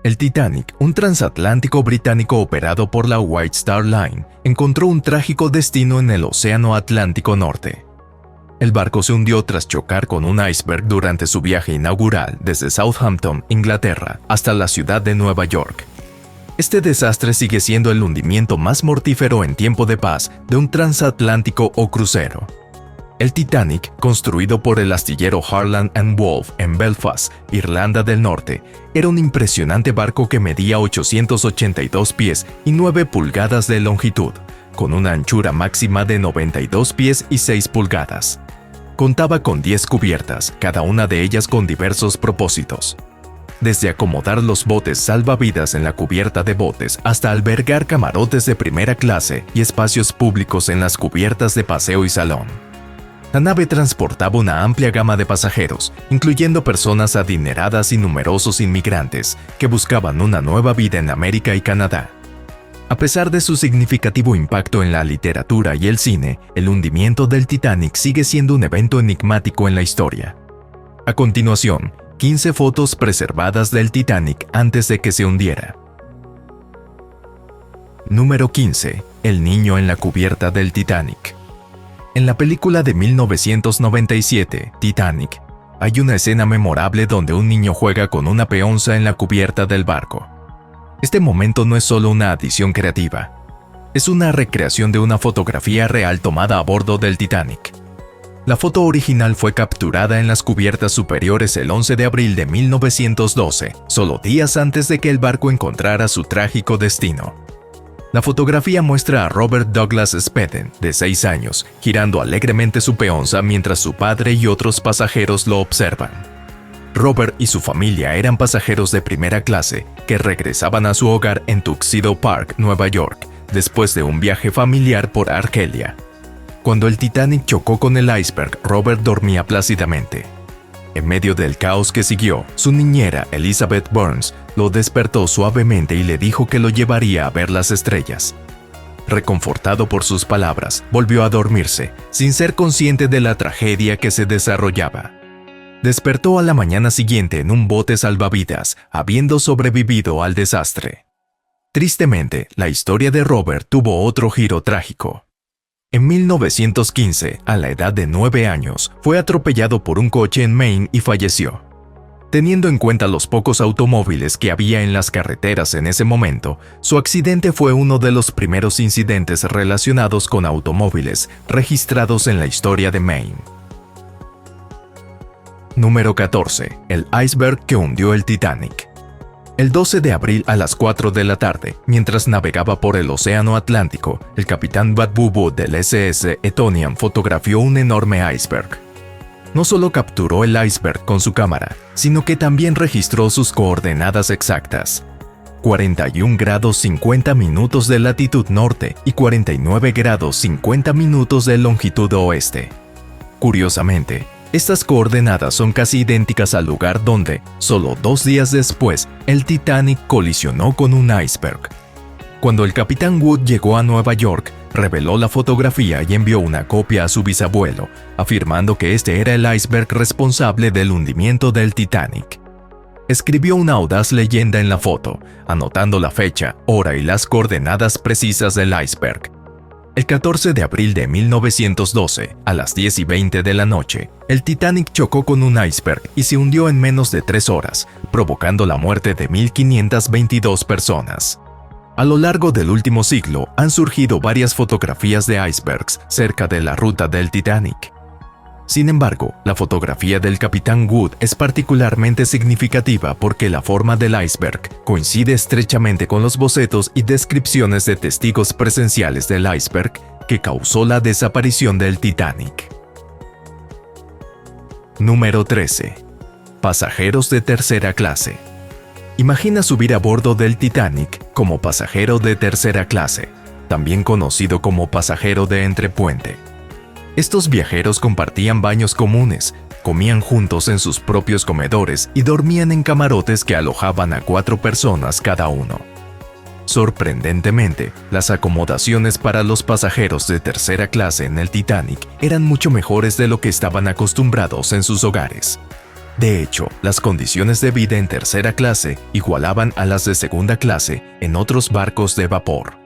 El Titanic, un transatlántico británico operado por la White Star Line, encontró un trágico destino en el Océano Atlántico Norte. El barco se hundió tras chocar con un iceberg durante su viaje inaugural desde Southampton, Inglaterra, hasta la ciudad de Nueva York. Este desastre sigue siendo el hundimiento más mortífero en tiempo de paz de un transatlántico o crucero. El Titanic, construido por el astillero Harland & Wolff en Belfast, Irlanda del Norte, era un impresionante barco que medía 882 pies y 9 pulgadas de longitud, con una anchura máxima de 92 pies y 6 pulgadas. Contaba con 10 cubiertas, cada una de ellas con diversos propósitos. Desde acomodar los botes salvavidas en la cubierta de botes hasta albergar camarotes de primera clase y espacios públicos en las cubiertas de paseo y salón. La nave transportaba una amplia gama de pasajeros, incluyendo personas adineradas y numerosos inmigrantes que buscaban una nueva vida en América y Canadá. A pesar de su significativo impacto en la literatura y el cine, el hundimiento del Titanic sigue siendo un evento enigmático en la historia. A continuación, 15 fotos preservadas del Titanic antes de que se hundiera. Número 15. El niño en la cubierta del Titanic. En la película de 1997, Titanic, hay una escena memorable donde un niño juega con una peonza en la cubierta del barco. Este momento no es solo una adición creativa, es una recreación de una fotografía real tomada a bordo del Titanic. La foto original fue capturada en las cubiertas superiores el 11 de abril de 1912, solo días antes de que el barco encontrara su trágico destino. La fotografía muestra a Robert Douglas Spedden, de 6 años, girando alegremente su peonza mientras su padre y otros pasajeros lo observan. Robert y su familia eran pasajeros de primera clase que regresaban a su hogar en Tuxedo Park, Nueva York, después de un viaje familiar por Argelia. Cuando el Titanic chocó con el iceberg, Robert dormía plácidamente. En medio del caos que siguió, su niñera, Elizabeth Burns, lo despertó suavemente y le dijo que lo llevaría a ver las estrellas. Reconfortado por sus palabras, volvió a dormirse, sin ser consciente de la tragedia que se desarrollaba. Despertó a la mañana siguiente en un bote salvavidas, habiendo sobrevivido al desastre. Tristemente, la historia de Robert tuvo otro giro trágico. En 1915, a la edad de 9 años, fue atropellado por un coche en Maine y falleció. Teniendo en cuenta los pocos automóviles que había en las carreteras en ese momento, su accidente fue uno de los primeros incidentes relacionados con automóviles registrados en la historia de Maine. Número 14. El iceberg que hundió el Titanic. El 12 de abril a las 4 de la tarde, mientras navegaba por el Océano Atlántico, el capitán Bud Bubu del SS Etonian fotografió un enorme iceberg. No solo capturó el iceberg con su cámara, sino que también registró sus coordenadas exactas: 41 grados 50 minutos de latitud norte y 49 grados 50 minutos de longitud oeste. Curiosamente, estas coordenadas son casi idénticas al lugar donde, solo 2 días después, el Titanic colisionó con un iceberg. Cuando el capitán Wood llegó a Nueva York, reveló la fotografía y envió una copia a su bisabuelo, afirmando que este era el iceberg responsable del hundimiento del Titanic. Escribió una audaz leyenda en la foto, anotando la fecha, hora y las coordenadas precisas del iceberg. El 14 de abril de 1912, a las 10:20 de la noche, el Titanic chocó con un iceberg y se hundió en menos de 3 horas, provocando la muerte de 1.522 personas. A lo largo del último siglo, han surgido varias fotografías de icebergs cerca de la ruta del Titanic. Sin embargo, la fotografía del capitán Wood es particularmente significativa porque la forma del iceberg coincide estrechamente con los bocetos y descripciones de testigos presenciales del iceberg que causó la desaparición del Titanic. Número 13. Pasajeros de tercera clase. Imagina subir a bordo del Titanic como pasajero de tercera clase, también conocido como pasajero de entrepuente. Estos viajeros compartían baños comunes, comían juntos en sus propios comedores y dormían en camarotes que alojaban a 4 personas cada uno. Sorprendentemente, las acomodaciones para los pasajeros de tercera clase en el Titanic eran mucho mejores de lo que estaban acostumbrados en sus hogares. De hecho, las condiciones de vida en tercera clase igualaban a las de segunda clase en otros barcos de vapor.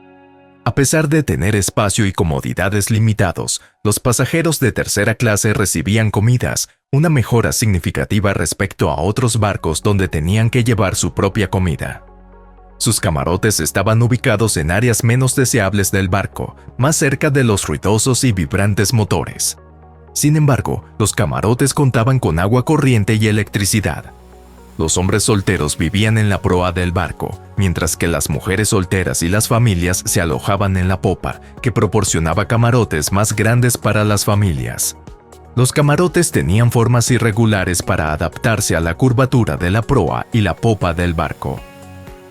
A pesar de tener espacio y comodidades limitados, los pasajeros de tercera clase recibían comidas, una mejora significativa respecto a otros barcos donde tenían que llevar su propia comida. Sus camarotes estaban ubicados en áreas menos deseables del barco, más cerca de los ruidosos y vibrantes motores. Sin embargo, los camarotes contaban con agua corriente y electricidad. Los hombres solteros vivían en la proa del barco, mientras que las mujeres solteras y las familias se alojaban en la popa, que proporcionaba camarotes más grandes para las familias. Los camarotes tenían formas irregulares para adaptarse a la curvatura de la proa y la popa del barco.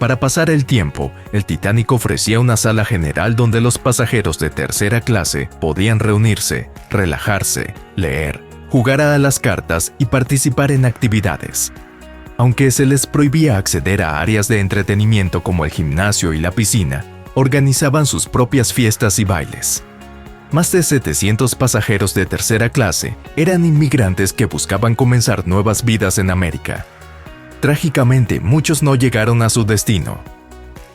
Para pasar el tiempo, el Titanic ofrecía una sala general donde los pasajeros de tercera clase podían reunirse, relajarse, leer, jugar a las cartas y participar en actividades. Aunque se les prohibía acceder a áreas de entretenimiento como el gimnasio y la piscina, organizaban sus propias fiestas y bailes. Más de 700 pasajeros de tercera clase eran inmigrantes que buscaban comenzar nuevas vidas en América. Trágicamente, muchos no llegaron a su destino.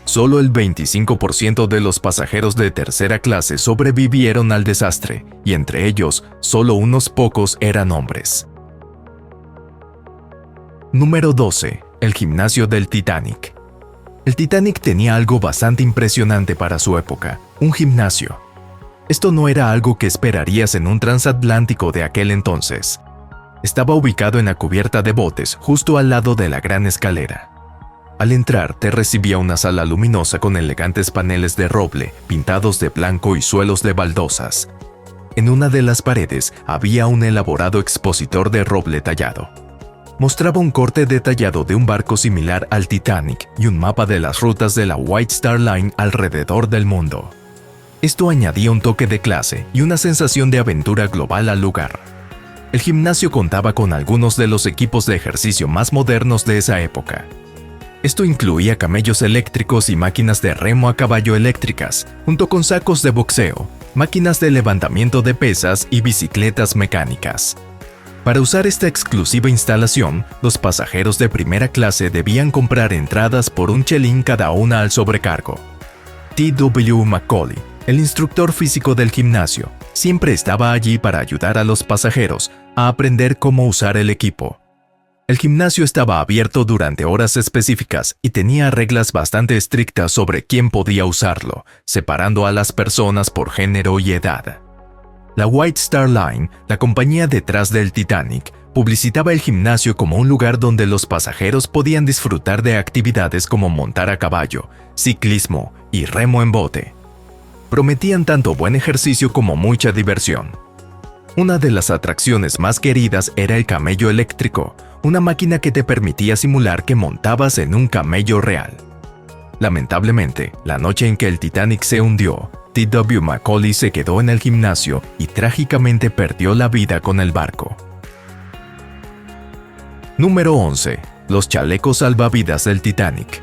Solo el 25% de los pasajeros de tercera clase sobrevivieron al desastre, y entre ellos, solo unos pocos eran hombres. Número 12. El gimnasio del Titanic. El Titanic tenía algo bastante impresionante para su época, un gimnasio. Esto no era algo que esperarías en un transatlántico de aquel entonces. Estaba ubicado en la cubierta de botes, justo al lado de la gran escalera. Al entrar, te recibía una sala luminosa con elegantes paneles de roble, pintados de blanco y suelos de baldosas. En una de las paredes había un elaborado expositor de roble tallado. Mostraba un corte detallado de un barco similar al Titanic y un mapa de las rutas de la White Star Line alrededor del mundo. Esto añadía un toque de clase y una sensación de aventura global al lugar. El gimnasio contaba con algunos de los equipos de ejercicio más modernos de esa época. Esto incluía camellos eléctricos y máquinas de remo a caballo eléctricas, junto con sacos de boxeo, máquinas de levantamiento de pesas y bicicletas mecánicas. Para usar esta exclusiva instalación, los pasajeros de primera clase debían comprar entradas por un chelín cada una al sobrecargo. T.W. Macaulay, el instructor físico del gimnasio, siempre estaba allí para ayudar a los pasajeros a aprender cómo usar el equipo. El gimnasio estaba abierto durante horas específicas y tenía reglas bastante estrictas sobre quién podía usarlo, separando a las personas por género y edad. La White Star Line, la compañía detrás del Titanic, publicitaba el gimnasio como un lugar donde los pasajeros podían disfrutar de actividades como montar a caballo, ciclismo y remo en bote. Prometían tanto buen ejercicio como mucha diversión. Una de las atracciones más queridas era el camello eléctrico, una máquina que te permitía simular que montabas en un camello real. Lamentablemente, la noche en que el Titanic se hundió, T.W. Macaulay se quedó en el gimnasio y trágicamente perdió la vida con el barco. Número 11. Los chalecos salvavidas del Titanic.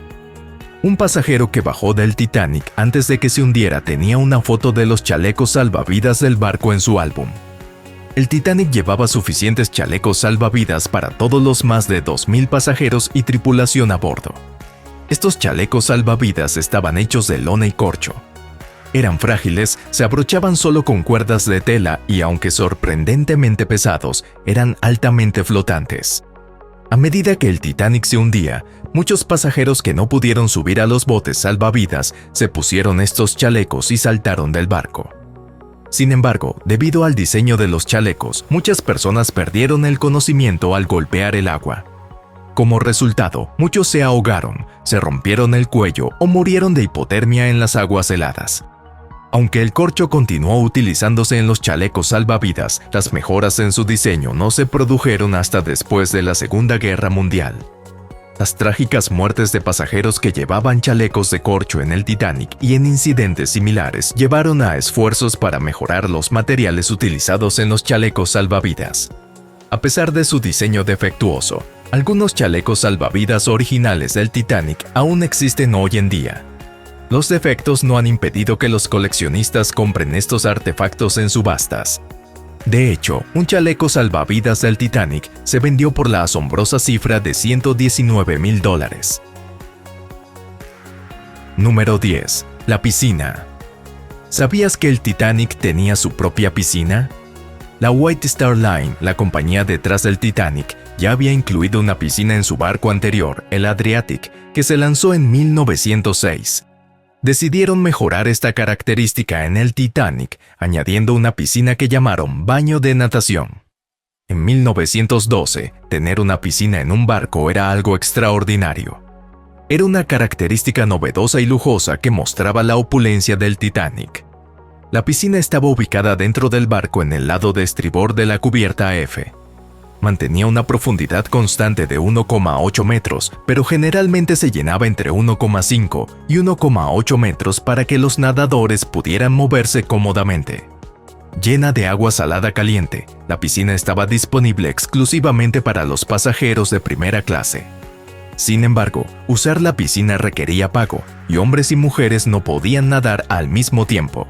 Un pasajero que bajó del Titanic antes de que se hundiera tenía una foto de los chalecos salvavidas del barco en su álbum. El Titanic llevaba suficientes chalecos salvavidas para todos los más de 2,000 pasajeros y tripulación a bordo. Estos chalecos salvavidas estaban hechos de lona y corcho. Eran frágiles, se abrochaban solo con cuerdas de tela y, aunque sorprendentemente pesados, eran altamente flotantes. A medida que el Titanic se hundía, muchos pasajeros que no pudieron subir a los botes salvavidas se pusieron estos chalecos y saltaron del barco. Sin embargo, debido al diseño de los chalecos, muchas personas perdieron el conocimiento al golpear el agua. Como resultado, muchos se ahogaron, se rompieron el cuello o murieron de hipotermia en las aguas heladas. Aunque el corcho continuó utilizándose en los chalecos salvavidas, las mejoras en su diseño no se produjeron hasta después de la Segunda Guerra Mundial. Las trágicas muertes de pasajeros que llevaban chalecos de corcho en el Titanic y en incidentes similares llevaron a esfuerzos para mejorar los materiales utilizados en los chalecos salvavidas. A pesar de su diseño defectuoso, algunos chalecos salvavidas originales del Titanic aún existen hoy en día. Los defectos no han impedido que los coleccionistas compren estos artefactos en subastas. De hecho, un chaleco salvavidas del Titanic se vendió por la asombrosa cifra de $119,000. Número 10. La piscina. ¿Sabías que el Titanic tenía su propia piscina? La White Star Line, la compañía detrás del Titanic, ya había incluido una piscina en su barco anterior, el Adriatic, que se lanzó en 1906. Decidieron mejorar esta característica en el Titanic, añadiendo una piscina que llamaron baño de natación. En 1912, tener una piscina en un barco era algo extraordinario. Era una característica novedosa y lujosa que mostraba la opulencia del Titanic. La piscina estaba ubicada dentro del barco en el lado de estribor de la cubierta F. Mantenía una profundidad constante de 1,8 metros, pero generalmente se llenaba entre 1,5 y 1,8 metros para que los nadadores pudieran moverse cómodamente. Llena de agua salada caliente, la piscina estaba disponible exclusivamente para los pasajeros de primera clase. Sin embargo, usar la piscina requería pago, y hombres y mujeres no podían nadar al mismo tiempo.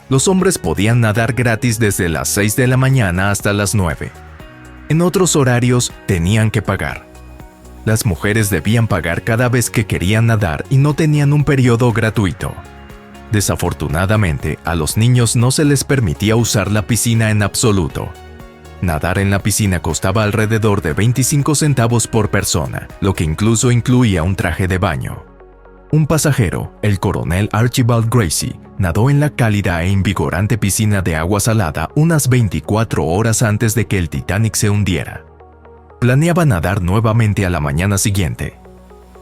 Los hombres podían nadar gratis desde las 6 de la mañana hasta las 9. En otros horarios tenían que pagar. Las mujeres debían pagar cada vez que querían nadar y no tenían un periodo gratuito. Desafortunadamente, a los niños no se les permitía usar la piscina en absoluto. Nadar en la piscina costaba alrededor de 25 centavos por persona, lo que incluso incluía un traje de baño. Un pasajero, el coronel Archibald Gracie, nadó en la cálida e invigorante piscina de agua salada unas 24 horas antes de que el Titanic se hundiera. Planeaba nadar nuevamente a la mañana siguiente.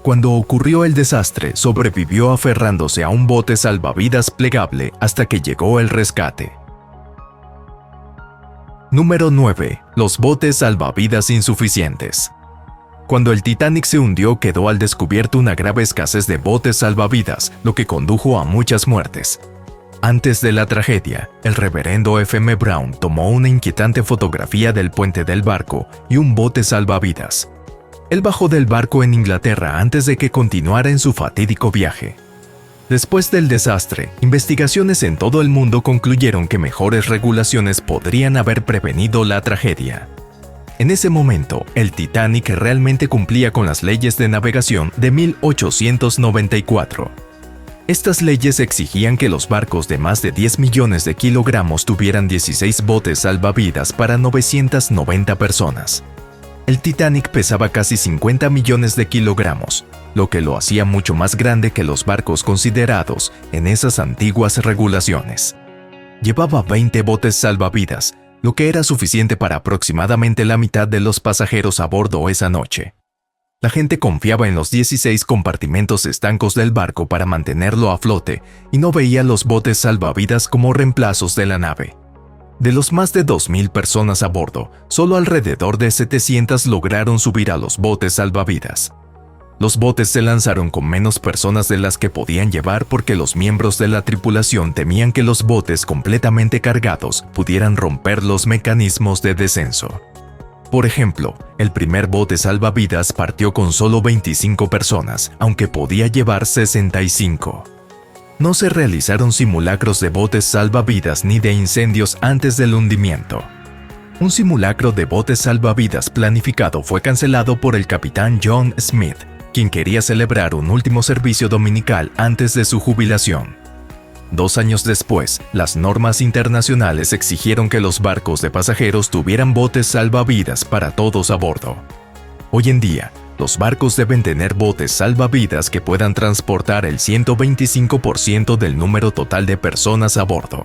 Cuando ocurrió el desastre, sobrevivió aferrándose a un bote salvavidas plegable hasta que llegó el rescate. Número 9. Los botes salvavidas insuficientes. Cuando el Titanic se hundió, quedó al descubierto una grave escasez de botes salvavidas, lo que condujo a muchas muertes. Antes de la tragedia, el reverendo F.M. Brown tomó una inquietante fotografía del puente del barco y un bote salvavidas. Él bajó del barco en Inglaterra antes de que continuara en su fatídico viaje. Después del desastre, investigaciones en todo el mundo concluyeron que mejores regulaciones podrían haber prevenido la tragedia. En ese momento, el Titanic realmente cumplía con las leyes de navegación de 1894. Estas leyes exigían que los barcos de más de 10 millones de kilogramos tuvieran 16 botes salvavidas para 990 personas. El Titanic pesaba casi 50 millones de kilogramos, lo que lo hacía mucho más grande que los barcos considerados en esas antiguas regulaciones. Llevaba 20 botes salvavidas, lo que era suficiente para aproximadamente la mitad de los pasajeros a bordo esa noche. La gente confiaba en los 16 compartimentos estancos del barco para mantenerlo a flote y no veía los botes salvavidas como reemplazos de la nave. De los más de 2,000 personas a bordo, solo alrededor de 700 lograron subir a los botes salvavidas. Los botes se lanzaron con menos personas de las que podían llevar porque los miembros de la tripulación temían que los botes completamente cargados pudieran romper los mecanismos de descenso. Por ejemplo, el primer bote salvavidas partió con solo 25 personas, aunque podía llevar 65. No se realizaron simulacros de botes salvavidas ni de incendios antes del hundimiento. Un simulacro de botes salvavidas planificado fue cancelado por el capitán John Smith, quien quería celebrar un último servicio dominical antes de su jubilación. 2 años después, las normas internacionales exigieron que los barcos de pasajeros tuvieran botes salvavidas para todos a bordo. Hoy en día, los barcos deben tener botes salvavidas que puedan transportar el 125% del número total de personas a bordo.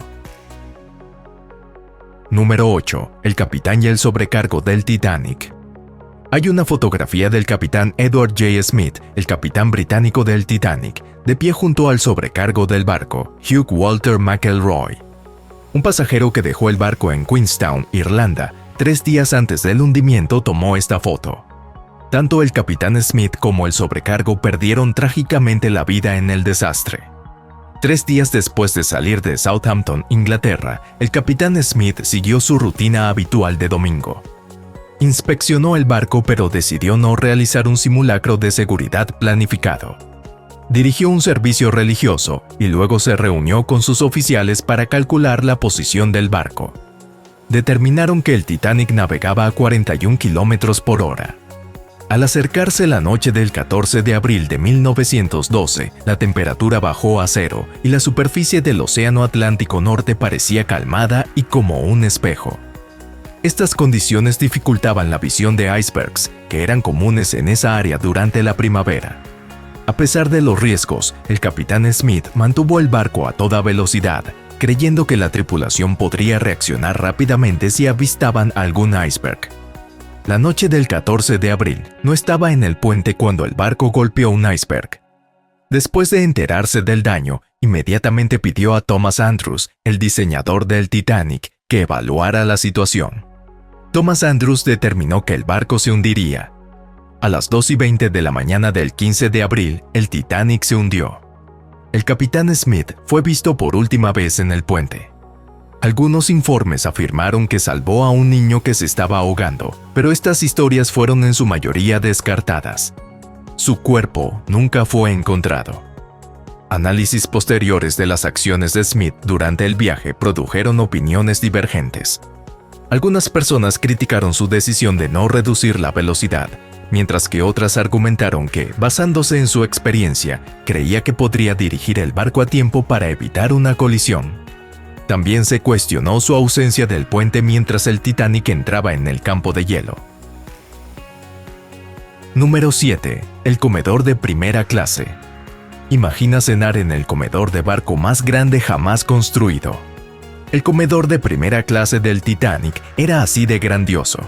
Número 8. El capitán y el sobrecargo del Titanic. Hay una fotografía del capitán Edward J. Smith, el capitán británico del Titanic, de pie junto al sobrecargo del barco, Hugh Walter McElroy. Un pasajero que dejó el barco en Queenstown, Irlanda, 3 días antes del hundimiento tomó esta foto. Tanto el capitán Smith como el sobrecargo perdieron trágicamente la vida en el desastre. 3 días después de salir de Southampton, Inglaterra, el capitán Smith siguió su rutina habitual de domingo. Inspeccionó el barco pero decidió no realizar un simulacro de seguridad planificado. Dirigió un servicio religioso y luego se reunió con sus oficiales para calcular la posición del barco. determinaron que el Titanic navegaba a 41 kilómetros por hora. Al acercarse la noche del 14 de abril de 1912, la temperatura bajó a cero y la superficie del Océano Atlántico Norte parecía calmada y como un espejo. Estas condiciones dificultaban la visión de icebergs, que eran comunes en esa área durante la primavera. A pesar de los riesgos, el capitán Smith mantuvo el barco a toda velocidad, creyendo que la tripulación podría reaccionar rápidamente si avistaban algún iceberg. La noche del 14 de abril no estaba en el puente cuando el barco golpeó un iceberg. Después de enterarse del daño, inmediatamente pidió a Thomas Andrews, el diseñador del Titanic, que evaluara la situación. Thomas Andrews determinó que el barco se hundiría. A las 2:20 de la mañana del 15 de abril, el Titanic se hundió. El capitán Smith fue visto por última vez en el puente. Algunos informes afirmaron que salvó a un niño que se estaba ahogando, pero estas historias fueron en su mayoría descartadas. Su cuerpo nunca fue encontrado. Análisis posteriores de las acciones de Smith durante el viaje produjeron opiniones divergentes. Algunas personas criticaron su decisión de no reducir la velocidad, mientras que otras argumentaron que, basándose en su experiencia, creía que podría dirigir el barco a tiempo para evitar una colisión. También se cuestionó su ausencia del puente mientras el Titanic entraba en el campo de hielo. Número 7. El comedor de primera clase. Imagina cenar en el comedor de barco más grande jamás construido. El comedor de primera clase del Titanic era así de grandioso.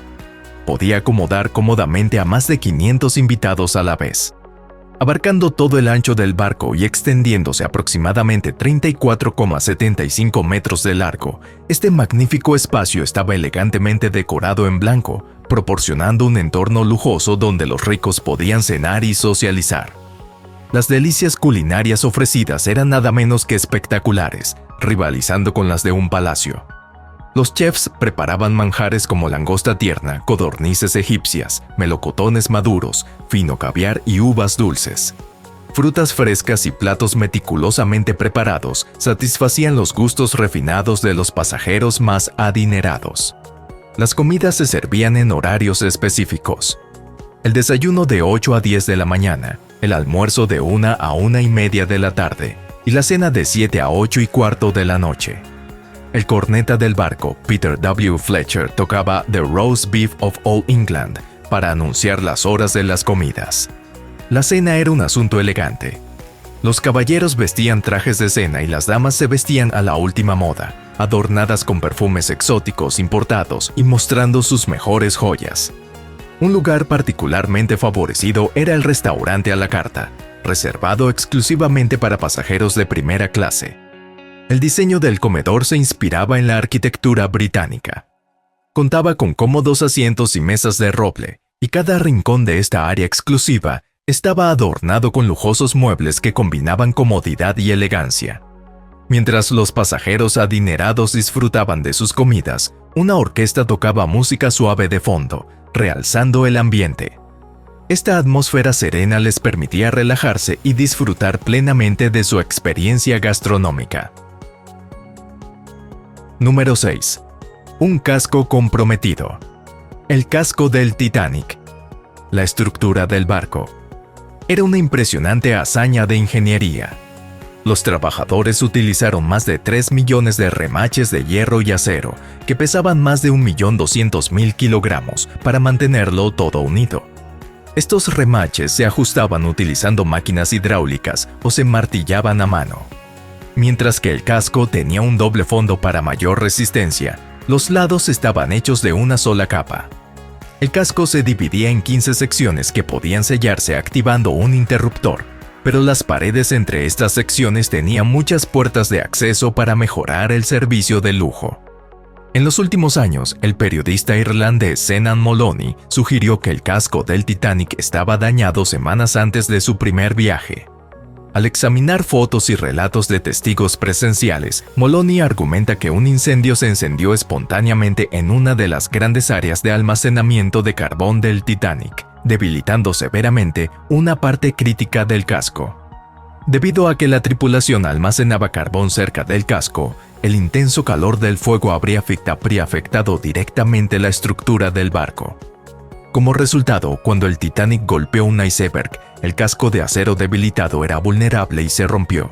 Podía acomodar cómodamente a más de 500 invitados a la vez. Abarcando todo el ancho del barco y extendiéndose aproximadamente 34,75 metros de largo, este magnífico espacio estaba elegantemente decorado en blanco, proporcionando un entorno lujoso donde los ricos podían cenar y socializar. Las delicias culinarias ofrecidas eran nada menos que espectaculares, rivalizando con las de un palacio. Los chefs preparaban manjares como langosta tierna, codornices egipcias, melocotones maduros, fino caviar y uvas dulces. Frutas frescas y platos meticulosamente preparados satisfacían los gustos refinados de los pasajeros más adinerados. Las comidas se servían en horarios específicos. El desayuno de 8 a 10 de la mañana, el almuerzo de 1 a 1:30 de la tarde y la cena de 7 a 8:15 de la noche. El corneta del barco, Peter W. Fletcher, tocaba The Roast Beef of Old England para anunciar las horas de las comidas. La cena era un asunto elegante. Los caballeros vestían trajes de cena y las damas se vestían a la última moda, adornadas con perfumes exóticos importados y mostrando sus mejores joyas. Un lugar particularmente favorecido era el restaurante a la carta, reservado exclusivamente para pasajeros de primera clase. El diseño del comedor se inspiraba en la arquitectura británica. Contaba con cómodos asientos y mesas de roble, y cada rincón de esta área exclusiva estaba adornado con lujosos muebles que combinaban comodidad y elegancia. Mientras los pasajeros adinerados disfrutaban de sus comidas, una orquesta tocaba música suave de fondo, realzando el ambiente. Esta atmósfera serena les permitía relajarse y disfrutar plenamente de su experiencia gastronómica. Número 6. Un casco comprometido. El casco del Titanic. La estructura del barco. Era una impresionante hazaña de ingeniería. Los trabajadores utilizaron más de 3 millones de remaches de hierro y acero, que pesaban más de 1.200.000 kilogramos, para mantenerlo todo unido. Estos remaches se ajustaban utilizando máquinas hidráulicas o se martillaban a mano. Mientras que el casco tenía un doble fondo para mayor resistencia, los lados estaban hechos de una sola capa. El casco se dividía en 15 secciones que podían sellarse activando un interruptor, pero las paredes entre estas secciones tenían muchas puertas de acceso para mejorar el servicio de lujo. En los últimos años, el periodista irlandés Senan Moloney sugirió que el casco del Titanic estaba dañado semanas antes de su primer viaje. Al examinar fotos y relatos de testigos presenciales, Moloney argumenta que un incendio se encendió espontáneamente en una de las grandes áreas de almacenamiento de carbón del Titanic, debilitando severamente una parte crítica del casco. Debido a que la tripulación almacenaba carbón cerca del casco, el intenso calor del fuego habría afectado directamente la estructura del barco. Como resultado, cuando el Titanic golpeó un iceberg, el casco de acero debilitado era vulnerable y se rompió.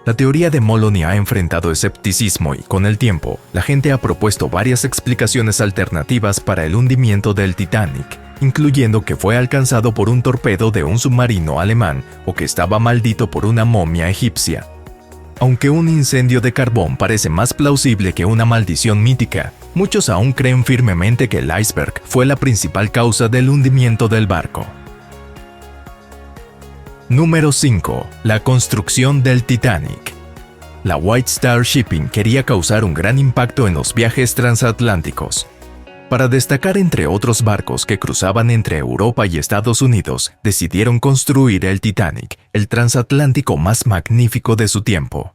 La teoría de Moloney ha enfrentado escepticismo y, con el tiempo, la gente ha propuesto varias explicaciones alternativas para el hundimiento del Titanic, incluyendo que fue alcanzado por un torpedo de un submarino alemán o que estaba maldito por una momia egipcia. Aunque un incendio de carbón parece más plausible que una maldición mítica, muchos aún creen firmemente que el iceberg fue la principal causa del hundimiento del barco. Número 5. La construcción del Titanic. La White Star Shipping quería causar un gran impacto en los viajes transatlánticos. Para destacar entre otros barcos que cruzaban entre Europa y Estados Unidos, decidieron construir el Titanic, el transatlántico más magnífico de su tiempo.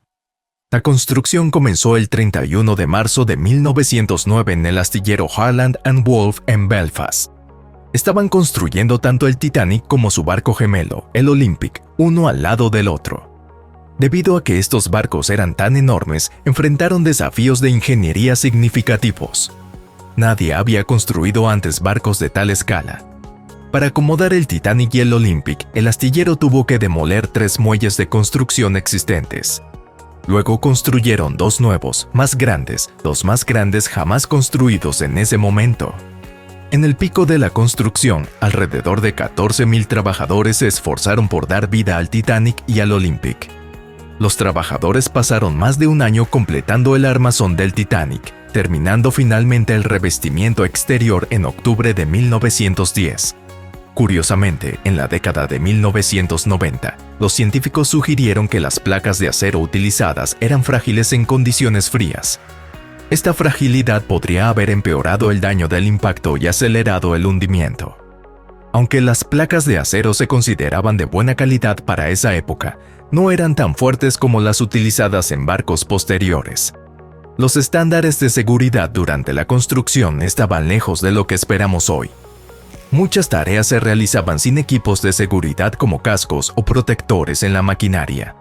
La construcción comenzó el 31 de marzo de 1909 en el astillero Harland & Wolff en Belfast. Estaban construyendo tanto el Titanic como su barco gemelo, el Olympic, uno al lado del otro. Debido a que estos barcos eran tan enormes, enfrentaron desafíos de ingeniería significativos. Nadie había construido antes barcos de tal escala. Para acomodar el Titanic y el Olympic, el astillero tuvo que demoler 3 muelles de construcción existentes. Luego construyeron 2 nuevos, más grandes, los más grandes jamás construidos en ese momento. En el pico de la construcción, alrededor de 14,000 trabajadores se esforzaron por dar vida al Titanic y al Olympic. Los trabajadores pasaron más de un año completando el armazón del Titanic, terminando finalmente el revestimiento exterior en octubre de 1910. Curiosamente, en la década de 1990, los científicos sugirieron que las placas de acero utilizadas eran frágiles en condiciones frías. Esta fragilidad podría haber empeorado el daño del impacto y acelerado el hundimiento. Aunque las placas de acero se consideraban de buena calidad para esa época, no eran tan fuertes como las utilizadas en barcos posteriores. Los estándares de seguridad durante la construcción estaban lejos de lo que esperamos hoy. Muchas tareas se realizaban sin equipos de seguridad como cascos o protectores en la maquinaria.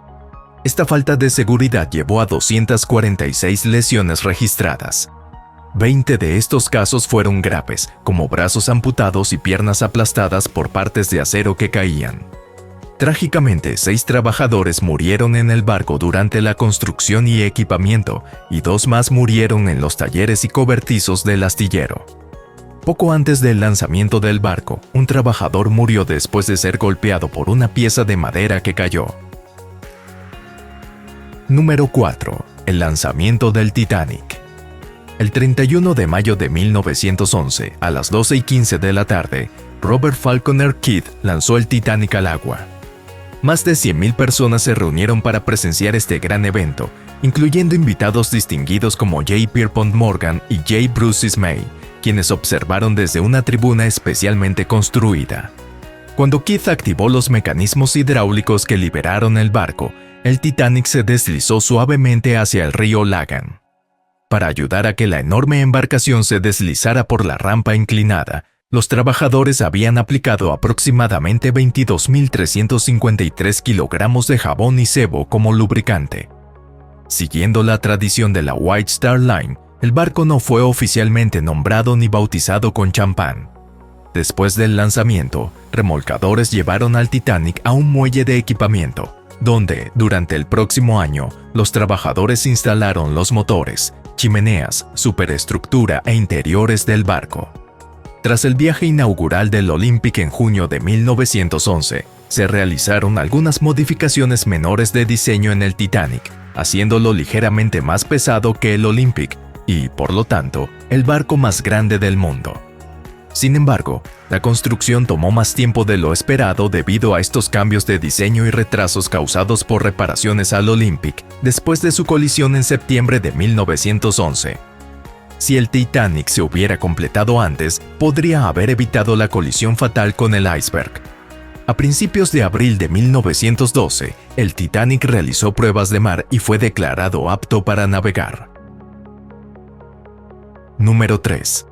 Esta falta de seguridad llevó a 246 lesiones registradas. 20 de estos casos fueron graves, como brazos amputados y piernas aplastadas por partes de acero que caían. Trágicamente, 6 trabajadores murieron en el barco durante la construcción y equipamiento, y 2 más murieron en los talleres y cobertizos del astillero. Poco antes del lanzamiento del barco, un trabajador murió después de ser golpeado por una pieza de madera que cayó. Número 4. El lanzamiento del Titanic. El 31 de mayo de 1911, a las 12:15 de la tarde, Robert Falconer Kidd lanzó el Titanic al agua. Más de 100,000 personas se reunieron para presenciar este gran evento, incluyendo invitados distinguidos como J. Pierpont Morgan y J. Bruce Ismay, quienes observaron desde una tribuna especialmente construida. Cuando Kidd activó los mecanismos hidráulicos que liberaron el barco, el Titanic se deslizó suavemente hacia el río Lagan. Para ayudar a que la enorme embarcación se deslizara por la rampa inclinada, los trabajadores habían aplicado aproximadamente 22,353 kilogramos de jabón y sebo como lubricante. Siguiendo la tradición de la White Star Line, el barco no fue oficialmente nombrado ni bautizado con champán. Después del lanzamiento, remolcadores llevaron al Titanic a un muelle de equipamiento, donde, durante el próximo año, los trabajadores instalaron los motores, chimeneas, superestructura e interiores del barco. Tras el viaje inaugural del Olympic en junio de 1911, se realizaron algunas modificaciones menores de diseño en el Titanic, haciéndolo ligeramente más pesado que el Olympic y, por lo tanto, el barco más grande del mundo. Sin embargo, la construcción tomó más tiempo de lo esperado debido a estos cambios de diseño y retrasos causados por reparaciones al Olympic después de su colisión en septiembre de 1911. Si el Titanic se hubiera completado antes, podría haber evitado la colisión fatal con el iceberg. A principios de abril de 1912, el Titanic realizó pruebas de mar y fue declarado apto para navegar. Número 3.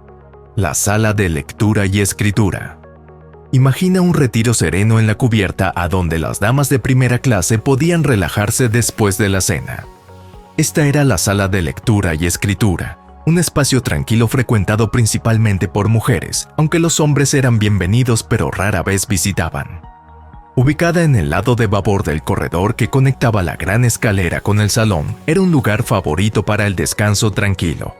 La sala de lectura y escritura. Imagina un retiro sereno en la cubierta a donde las damas de primera clase podían relajarse después de la cena. Esta era la sala de lectura y escritura, un espacio tranquilo frecuentado principalmente por mujeres, aunque los hombres eran bienvenidos pero rara vez visitaban. Ubicada en el lado de babor del corredor que conectaba la gran escalera con el salón, era un lugar favorito para el descanso tranquilo.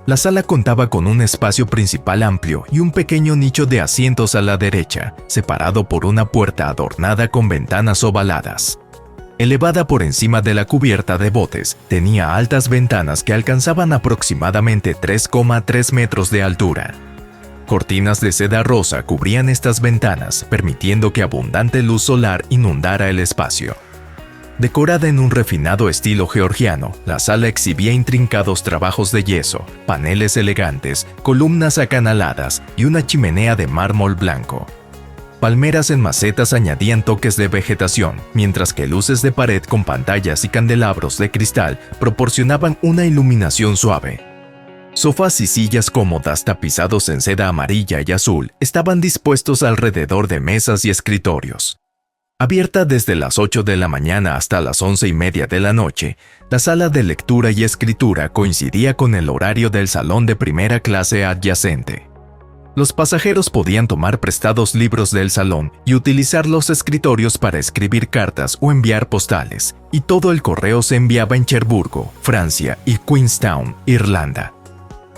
La sala contaba con un espacio principal amplio y un pequeño nicho de asientos a la derecha, separado por una puerta adornada con ventanas ovaladas. Elevada por encima de la cubierta de botes, tenía altas ventanas que alcanzaban aproximadamente 3,3 metros de altura. Cortinas de seda rosa cubrían estas ventanas, permitiendo que abundante luz solar inundara el espacio. Decorada en un refinado estilo georgiano, la sala exhibía intrincados trabajos de yeso, paneles elegantes, columnas acanaladas y una chimenea de mármol blanco. Palmeras en macetas añadían toques de vegetación, mientras que luces de pared con pantallas y candelabros de cristal proporcionaban una iluminación suave. Sofás y sillas cómodas tapizados en seda amarilla y azul estaban dispuestos alrededor de mesas y escritorios. Abierta desde las 8 de la mañana hasta las 11:30 de la noche, la sala de lectura y escritura coincidía con el horario del salón de primera clase adyacente. Los pasajeros podían tomar prestados libros del salón y utilizar los escritorios para escribir cartas o enviar postales, y todo el correo se enviaba en Cherburgo, Francia y Queenstown, Irlanda.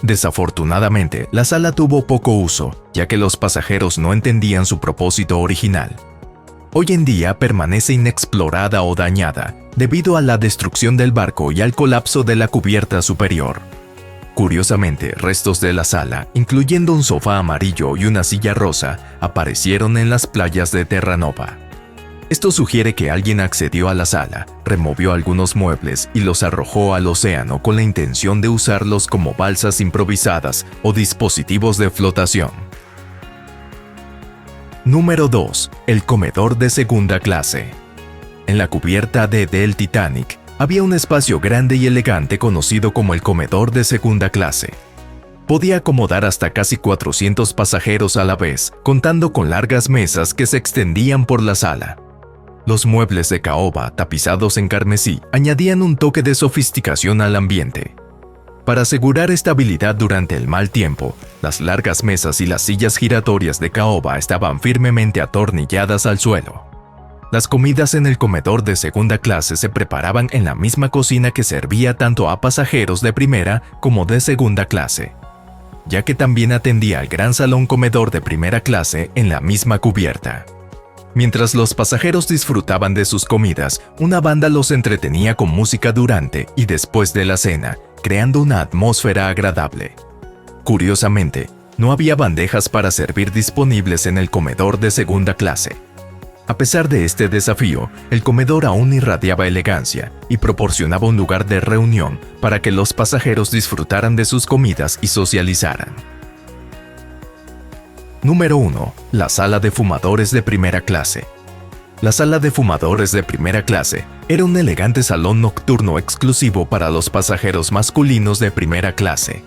Desafortunadamente, la sala tuvo poco uso, ya que los pasajeros no entendían su propósito original. Hoy en día permanece inexplorada o dañada, debido a la destrucción del barco y al colapso de la cubierta superior. Curiosamente, restos de la sala, incluyendo un sofá amarillo y una silla rosa, aparecieron en las playas de Terranova. Esto sugiere que alguien accedió a la sala, removió algunos muebles y los arrojó al océano con la intención de usarlos como balsas improvisadas o dispositivos de flotación. Número 2. El comedor de segunda clase. En la cubierta del Titanic había un espacio grande y elegante conocido como el comedor de segunda clase. Podía acomodar hasta casi 400 pasajeros a la vez, contando con largas mesas que se extendían por la sala. Los muebles de caoba, tapizados en carmesí, añadían un toque de sofisticación al ambiente. Para asegurar estabilidad durante el mal tiempo, las largas mesas y las sillas giratorias de caoba estaban firmemente atornilladas al suelo. Las comidas en el comedor de segunda clase se preparaban en la misma cocina que servía tanto a pasajeros de primera como de segunda clase, ya que también atendía al gran salón comedor de primera clase en la misma cubierta. Mientras los pasajeros disfrutaban de sus comidas, una banda los entretenía con música durante y después de la cena, creando una atmósfera agradable. Curiosamente, no había bandejas para servir disponibles en el comedor de segunda clase. A pesar de este desafío, el comedor aún irradiaba elegancia y proporcionaba un lugar de reunión para que los pasajeros disfrutaran de sus comidas y socializaran. Número 1. La sala de fumadores de primera clase. La sala de fumadores de primera clase era un elegante salón nocturno exclusivo para los pasajeros masculinos de primera clase.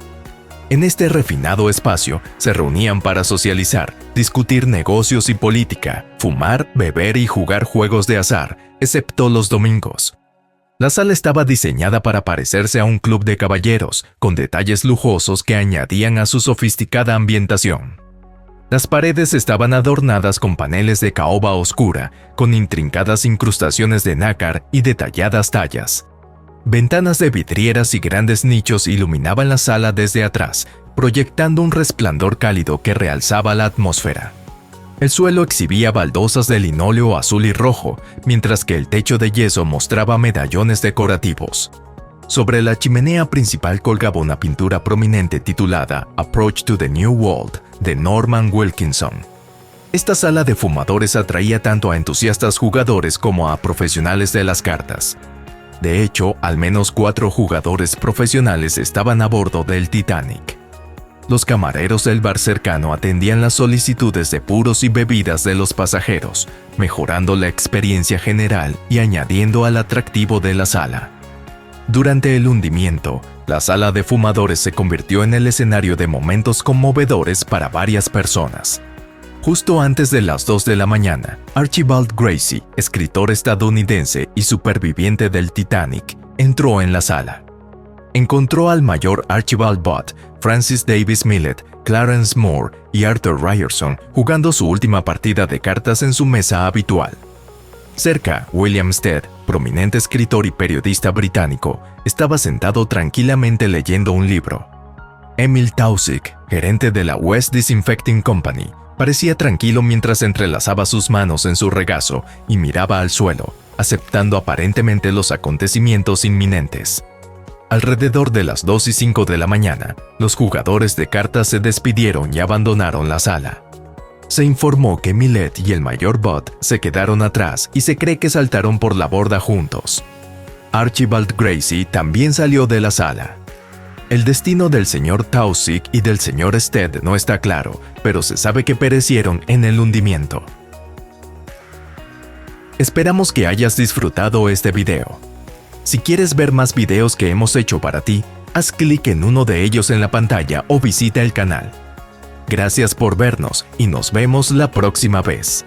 En este refinado espacio se reunían para socializar, discutir negocios y política, fumar, beber y jugar juegos de azar, excepto los domingos. La sala estaba diseñada para parecerse a un club de caballeros, con detalles lujosos que añadían a su sofisticada ambientación. Las paredes estaban adornadas con paneles de caoba oscura, con intrincadas incrustaciones de nácar y detalladas tallas. Ventanas de vidrieras y grandes nichos iluminaban la sala desde atrás, proyectando un resplandor cálido que realzaba la atmósfera. El suelo exhibía baldosas de linóleo azul y rojo, mientras que el techo de yeso mostraba medallones decorativos. Sobre la chimenea principal colgaba una pintura prominente titulada Approach to the New World, de Norman Wilkinson. Esta sala de fumadores atraía tanto a entusiastas jugadores como a profesionales de las cartas. De hecho, al menos 4 jugadores profesionales estaban a bordo del Titanic. Los camareros del bar cercano atendían las solicitudes de puros y bebidas de los pasajeros, mejorando la experiencia general y añadiendo al atractivo de la sala. Durante el hundimiento, la sala de fumadores se convirtió en el escenario de momentos conmovedores para varias personas. Justo antes de las 2 de la mañana, Archibald Gracie, escritor estadounidense y superviviente del Titanic, entró en la sala. Encontró al mayor Archibald Butt, Francis Davis Millet, Clarence Moore y Arthur Ryerson jugando su última partida de cartas en su mesa habitual. Cerca, William Stead, prominente escritor y periodista británico, estaba sentado tranquilamente leyendo un libro. Emil Tausig, gerente de la West Disinfecting Company, parecía tranquilo mientras entrelazaba sus manos en su regazo y miraba al suelo, aceptando aparentemente los acontecimientos inminentes. Alrededor de las 2:05 de la mañana, los jugadores de cartas se despidieron y abandonaron la sala. Se informó que Millet y el mayor Butt se quedaron atrás y se cree que saltaron por la borda juntos. Archibald Gracie también salió de la sala. El destino del señor Tausig y del señor Stead no está claro, pero se sabe que perecieron en el hundimiento. Esperamos que hayas disfrutado este video. Si quieres ver más videos que hemos hecho para ti, haz clic en uno de ellos en la pantalla o visita el canal. Gracias por vernos y nos vemos la próxima vez.